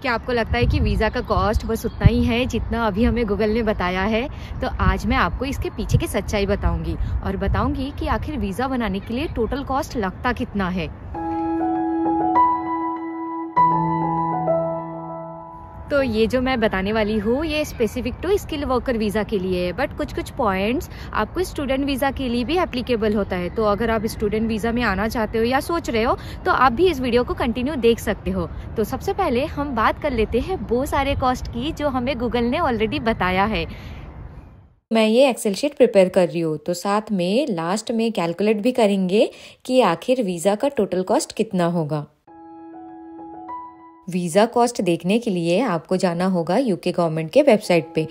क्या आपको लगता है कि वीज़ा का कॉस्ट बस उतना ही है जितना अभी हमें गूगल ने बताया है? तो आज मैं आपको इसके पीछे की सच्चाई बताऊंगी और बताऊंगी कि आखिर वीज़ा बनाने के लिए टोटल कॉस्ट लगता कितना है। तो ये जो मैं बताने वाली हूँ ये specific to skill worker visa के लिए है, बट कुछ पॉइंट्स आपको स्टूडेंट वीज़ा के लिए भी एप्लीकेबल होता है। तो अगर आप स्टूडेंट वीज़ा में आना चाहते हो या सोच रहे हो तो आप भी इस वीडियो को कंटिन्यू देख सकते हो। तो सबसे पहले हम बात कर लेते हैं वो सारे कॉस्ट की जो हमें गूगल ने ऑलरेडी बताया है। मैं ये एक्सेल शीट प्रिपेयर कर रही हूँ, तो साथ में लास्ट में कैलकुलेट भी करेंगे कि आखिर वीज़ा का टोटल कॉस्ट कितना होगा। वीज़ा कॉस्ट देखने के लिए आपको जाना होगा यूके गवर्नमेंट के वेबसाइट पे।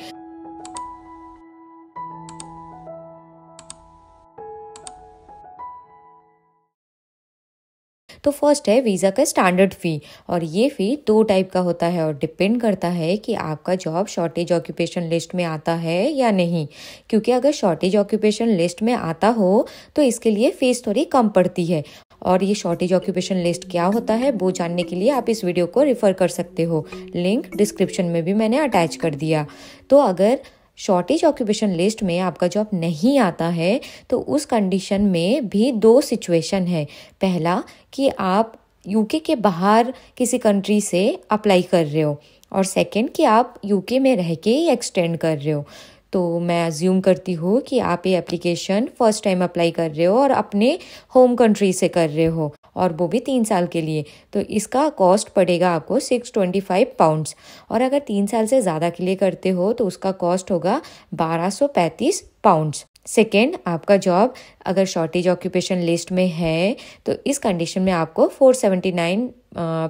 तो फर्स्ट है वीज़ा का स्टैंडर्ड फ़ी, और ये फ़ी 2 टाइप का होता है और डिपेंड करता है कि आपका जॉब शॉर्टेज ऑक्यूपेशन लिस्ट में आता है या नहीं। क्योंकि अगर शॉर्टेज ऑक्यूपेशन लिस्ट में आता हो तो इसके लिए फ़ीस थोड़ी कम पड़ती है। और ये शॉर्टेज ऑक्यूपेशन लिस्ट क्या होता है वो जानने के लिए आप इस वीडियो को रेफर कर सकते हो, लिंक डिस्क्रिप्शन में भी मैंने अटैच कर दिया। तो अगर शॉर्टेज ऑक्यूपेशन लिस्ट में आपका जॉब नहीं आता है तो उस कंडीशन में भी 2 सिचुएशन है। पहला कि आप यूके के बाहर किसी कंट्री से अप्लाई कर रहे हो, और सेकंड कि आप यूके में रह के ही एक्सटेंड कर रहे हो। तो मैं अज्यूम करती हूँ कि आप ये एप्लीकेशन फर्स्ट टाइम अप्लाई कर रहे हो और अपने होम कंट्री से कर रहे हो, और वो भी 3 साल के लिए। तो इसका कॉस्ट पड़ेगा आपको 625 पाउंड्स, और अगर 3 साल से ज़्यादा के लिए करते हो तो उसका कॉस्ट होगा 1235 पाउंड्स। सेकेंड, आपका जॉब अगर शॉर्टेज ऑक्यूपेशन लिस्ट में है तो इस कंडीशन में आपको 479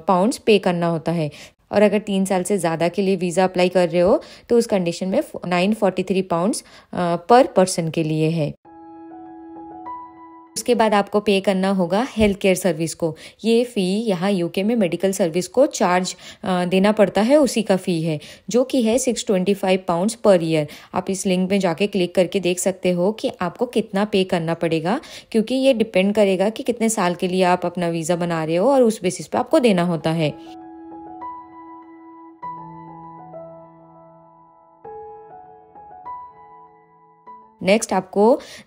पाउंड्स पे करना होता है, और अगर 3 साल से ज़्यादा के लिए वीज़ा अप्लाई कर रहे हो तो उस कंडीशन में 943 पाउंड्स पर पर्सन के लिए है। उसके बाद आपको पे करना होगा हेल्थ केयर सर्विस को। ये फ़ी यहाँ यूके में मेडिकल सर्विस को चार्ज देना पड़ता है, उसी का फ़ी है जो कि है 625 पाउंड्स पर ईयर। आप इस लिंक में जाके क्लिक करके देख सकते हो कि आपको कितना पे करना पड़ेगा, क्योंकि ये डिपेंड करेगा कि कितने साल के लिए आप अपना वीज़ा बना रहे हो और उस बेसिस पे आपको देना होता है। नेक्स्ट आपको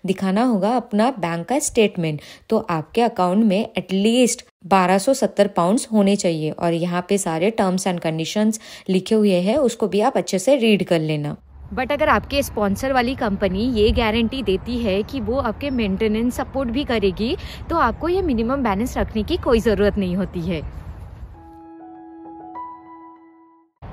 दिखाना होगा अपना बैंक का स्टेटमेंट। तो आपके अकाउंट में एटलीस्ट 1270 पाउंड्स होने चाहिए, और यहाँ पे सारे टर्म्स एंड कंडीशंस लिखे हुए हैं, उसको भी आप अच्छे से रीड कर लेना। बट अगर आपके स्पॉन्सर वाली कंपनी ये गारंटी देती है कि वो आपके मेंटेनेंस सपोर्ट भी करेगी तो आपको ये मिनिमम बैलेंस रखने की कोई ज़रूरत नहीं होती है।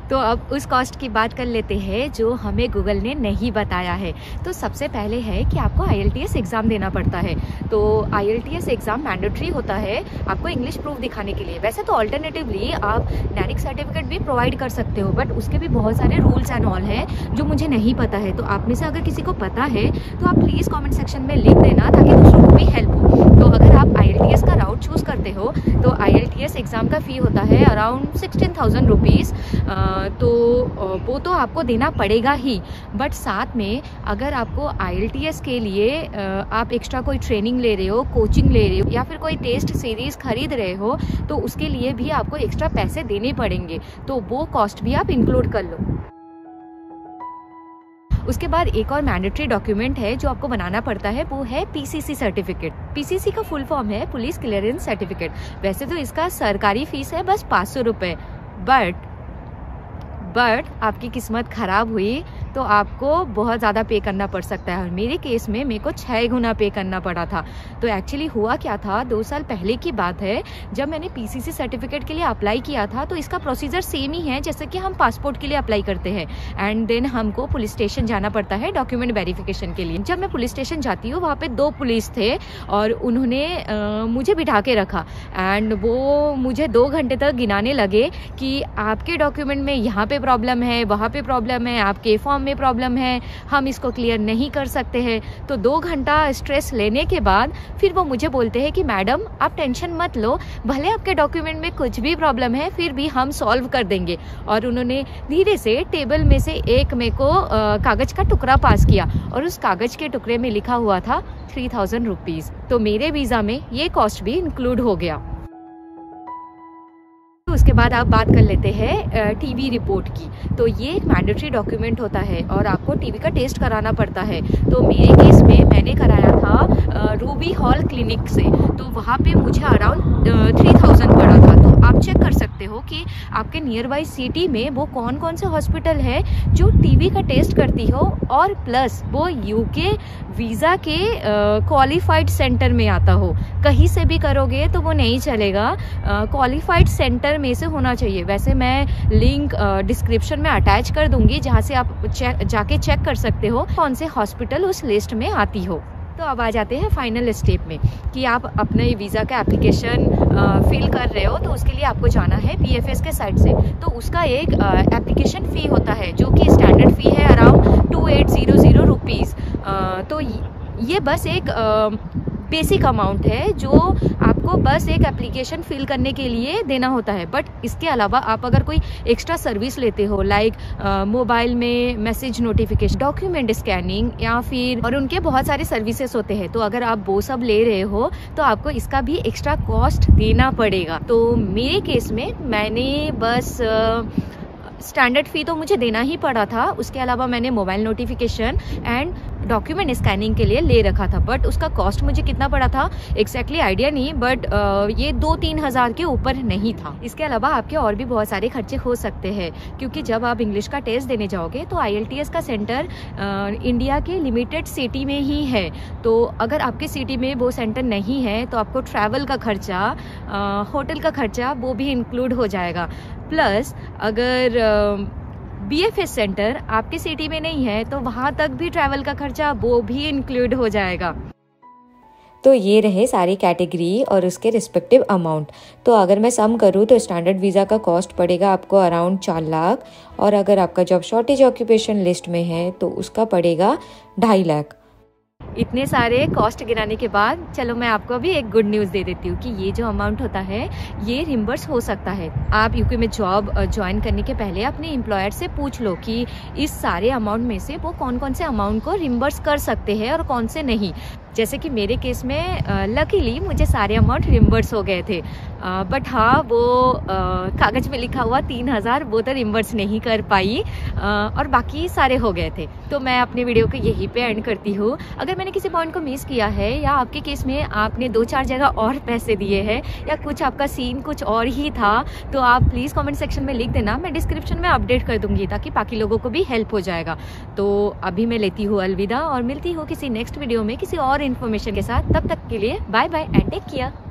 तो अब उस कॉस्ट की बात कर लेते हैं जो हमें गूगल ने नहीं बताया है। तो सबसे पहले है कि आपको IELTS एग्ज़ाम देना पड़ता है। तो IELTS एग्ज़ाम मैंडेटरी होता है आपको इंग्लिश प्रूफ दिखाने के लिए। वैसे तो ऑल्टरनेटिवली आप NANIC सर्टिफिकेट भी प्रोवाइड कर सकते हो, बट उसके भी बहुत सारे रूल्स एंड ऑल हैं जो मुझे नहीं पता है। तो आप में से अगर किसी को पता है तो आप प्लीज़ कॉमेंट सेक्शन में लिख देना ताकि दूसरों को भी हेल्प हो। तो अगर आप IELTS का राउट चूज़ करते हो तो IELTS एग्ज़ाम का फ़ी होता है अराउंड 16,000 रुपीज़। तो वो तो आपको देना पड़ेगा ही, बट साथ में अगर आपको IELTS के लिए आप एक्स्ट्रा कोई ट्रेनिंग ले रहे हो, कोचिंग ले रहे हो, या फिर कोई टेस्ट सीरीज़ खरीद रहे हो तो उसके लिए भी आपको एक्स्ट्रा पैसे देने पड़ेंगे। तो वो कॉस्ट भी आप इंक्लूड कर लो। उसके बाद एक और मैंडेटरी डॉक्यूमेंट है जो आपको बनाना पड़ता है, वो है PCC सर्टिफिकेट। PCC का फुल फॉर्म है पुलिस क्लियरेंस सर्टिफिकेट। वैसे तो इसका सरकारी फीस है बस 500 रुपये, बट आपकी किस्मत ख़राब हुई तो आपको बहुत ज़्यादा पे करना पड़ सकता है। और मेरे केस में मेरे को 6 गुना पे करना पड़ा था। तो एक्चुअली हुआ क्या था, 2 साल पहले की बात है, जब मैंने PCC सर्टिफिकेट के लिए अप्लाई किया था तो इसका प्रोसीजर सेम ही है जैसे कि हम पासपोर्ट के लिए अप्लाई करते हैं। एंड देन हमको पुलिस स्टेशन जाना पड़ता है डॉक्यूमेंट वेरिफिकेशन के लिए। जब मैं पुलिस स्टेशन जाती हूँ वहाँ पे 2 पुलिस थे और उन्होंने मुझे बिठा के रखा, एंड वो मुझे 2 घंटे तक गिनाने लगे कि आपके डॉक्यूमेंट में यहाँ पे प्रॉब्लम है, वहाँ पे प्रॉब्लम है, आपके फॉर्म में प्रॉब्लम है, हम इसको क्लियर नहीं कर सकते हैं। तो 2 घंटा स्ट्रेस लेने के बाद फिर वो मुझे बोलते हैं कि मैडम आप टेंशन मत लो, भले आपके डॉक्यूमेंट में कुछ भी प्रॉब्लम है फिर भी हम सॉल्व कर देंगे। और उन्होंने धीरे से टेबल में से एक मेरे को कागज़ का टुकड़ा पास किया, और उस कागज़ के टुकड़े में लिखा हुआ था 3000 रुपीज़। तो मेरे वीज़ा में ये कॉस्ट भी इंक्लूड हो गया। उसके बाद आप बात कर लेते हैं टीवी रिपोर्ट की। तो ये एक मैंडेटरी डॉक्यूमेंट होता है और आपको टीवी का टेस्ट कराना पड़ता है। तो मेरे केस में मैंने कराया था रूबी हॉल क्लिनिक से, तो वहाँ पे मुझे अराउंड 3000 पड़ा था। तो आप चेक कर सकते हो कि आपके नियर बाई सिटी में वो कौन कौन से हॉस्पिटल है जो टीवी का टेस्ट करती हो, और प्लस वो यूके वीज़ा के क्वालिफाइड सेंटर में आता हो। कहीं से भी करोगे तो वो नहीं चलेगा, क्वालिफाइड सेंटर में से होना चाहिए। वैसे मैं लिंक डिस्क्रिप्शन में अटैच कर दूंगी, जहाँ से आप जाके चेक कर सकते हो कौन से हॉस्पिटल उस लिस्ट में आती हो। तो अब आ जाते हैं फाइनल स्टेप में कि आप अपने वीज़ा का एप्लीकेशन फिल कर रहे हो। तो उसके लिए आपको जाना है PFS के साइट से। तो उसका एक एप्लीकेशन फ़ी होता है जो कि स्टैंडर्ड फ़ी है अराउंड 2800 रुपीज़। तो ये बस एक बेसिक अमाउंट है जो आपको बस एक एप्लीकेशन फिल करने के लिए देना होता है। बट इसके अलावा आप अगर कोई एक्स्ट्रा सर्विस लेते हो, लाइक मोबाइल में मैसेज नोटिफिकेशन, डॉक्यूमेंट स्कैनिंग, या फिर और उनके बहुत सारे सर्विसेज होते हैं, तो अगर आप वो सब ले रहे हो तो आपको इसका भी एक्स्ट्रा कॉस्ट देना पड़ेगा। तो मेरे केस में मैंने बस स्टैंडर्ड फ़ी तो मुझे देना ही पड़ा था, उसके अलावा मैंने mobile notification and document scanning के लिए ले रखा था। बट उसका कॉस्ट मुझे कितना पड़ा था एग्जैक्टली आइडिया नहीं, बट ये 2-3 हज़ार के ऊपर नहीं था। इसके अलावा आपके और भी बहुत सारे खर्चे हो सकते हैं, क्योंकि जब आप इंग्लिश का टेस्ट देने जाओगे तो IELTS का सेंटर इंडिया के लिमिटेड सिटी में ही है। तो अगर आपके सिटी में वो सेंटर नहीं है तो आपको ट्रैवल का खर्चा, होटल का खर्चा वो भी इंक्लूड हो जाएगा। प्लस अगर BFS सेंटर आपके सिटी में नहीं है तो वहाँ तक भी ट्रैवल का खर्चा वो भी इंक्लूड हो जाएगा। तो ये रहे सारी कैटेगरी और उसके रिस्पेक्टिव अमाउंट। तो अगर मैं सम करूँ तो स्टैंडर्ड वीज़ा का कॉस्ट पड़ेगा आपको अराउंड 4 लाख, और अगर आपका जॉब शॉर्टेज ऑक्यूपेशन लिस्ट में है तो उसका पड़ेगा 2.5 लाख। इतने सारे कॉस्ट गिराने के बाद चलो मैं आपको अभी एक गुड न्यूज़ दे देती हूँ कि ये जो अमाउंट होता है ये रिम्बर्स हो सकता है। आप यूके में जॉब ज्वाइन करने के पहले अपने एम्प्लॉयर से पूछ लो कि इस सारे अमाउंट में से वो कौन कौन से अमाउंट को रिम्बर्स कर सकते हैं और कौन से नहीं। जैसे कि मेरे केस में लकीली मुझे सारे अमाउंट रिम्बर्स हो गए थे, बट हाँ वो कागज़ में लिखा हुआ 3000 वो तो रिम्बर्स नहीं कर पाई, और बाकी सारे हो गए थे। तो मैं अपने वीडियो को यहीं पे एंड करती हूँ। अगर मैंने किसी पॉइंट को मिस किया है या आपके केस में आपने 2-4 जगह और पैसे दिए हैं या कुछ आपका सीन कुछ और ही था, तो आप प्लीज़ कमेंट सेक्शन में लिख देना, मैं डिस्क्रिप्शन में अपडेट कर दूँगी ताकि बाकी लोगों को भी हेल्प हो जाएगा। तो अभी मैं लेती हूँ अलविदा और मिलती हूँ किसी नेक्स्ट वीडियो में किसी और इन्फॉर्मेशन के साथ। तब तक के लिए bye bye and take care.